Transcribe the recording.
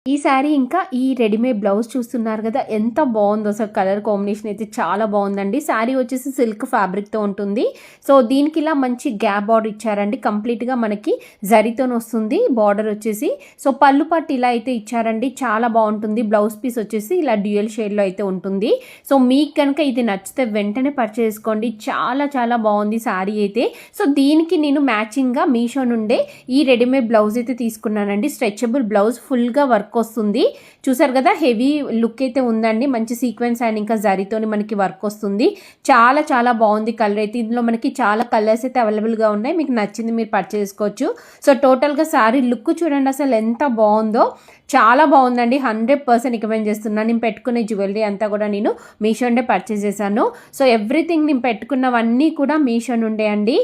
ఈ శారీ ఇంకా ఈ రెడీమేడ్ బ్లౌజ్ చూస్తున్నారు కదా, ఎంత బాగుందో అసలు. కలర్ కాంబినేషన్ అయితే చాలా బాగుందండి. శారీ వచ్చేసి సిల్క్ ఫ్యాబ్రిక్తో ఉంటుంది. సో దీనికి ఇలా మంచి గ్యాప్ బార్డర్ ఇచ్చారండి. కంప్లీట్గా మనకి జరీతో వస్తుంది బార్డర్ వచ్చేసి. సో పళ్ళు పట్టు ఇలా అయితే ఇచ్చారండి, చాలా బాగుంటుంది. బ్లౌజ్ పీస్ వచ్చేసి ఇలా డ్యూయల్ షేడ్లో అయితే ఉంటుంది. సో మీకు కనుక ఇది నచ్చితే వెంటనే పర్చేస్ చేసుకోండి. చాలా చాలా బాగుంది శారీ అయితే. సో దీనికి నేను మ్యాచింగ్గా మీషో నుండే ఈ రెడీమేడ్ బ్లౌజ్ అయితే తీసుకున్నానండి. స్ట్రెచబుల్ బ్లౌజ్, ఫుల్గా వర్క్ వస్తుంది. చూసారు కదా, హెవీ లుక్ అయితే ఉందండి. మంచి సీక్వెన్స్ అండ్ ఇంకా జరీతోని మనకి వర్క్ వస్తుంది. చాలా చాలా బాగుంది కలర్ అయితే. ఇందులో మనకి చాలా కలర్స్ అయితే అవైలబుల్గా ఉన్నాయి. మీకు నచ్చింది మీరు పర్చేస్ చేసుకోవచ్చు. సో టోటల్గా శారీ లుక్ చూడండి అసలు ఎంత బాగుందో. చాలా బాగుందండి. 100% రికమెండ్ చేస్తున్నాను. నేను పెట్టుకునే జ్యువెలరీ అంతా కూడా నేను మీషో నుండే పర్చేస్ చేశాను. సో ఎవ్రీథింగ్ నేను పెట్టుకున్నవన్నీ కూడా మీషో నుండే అండి.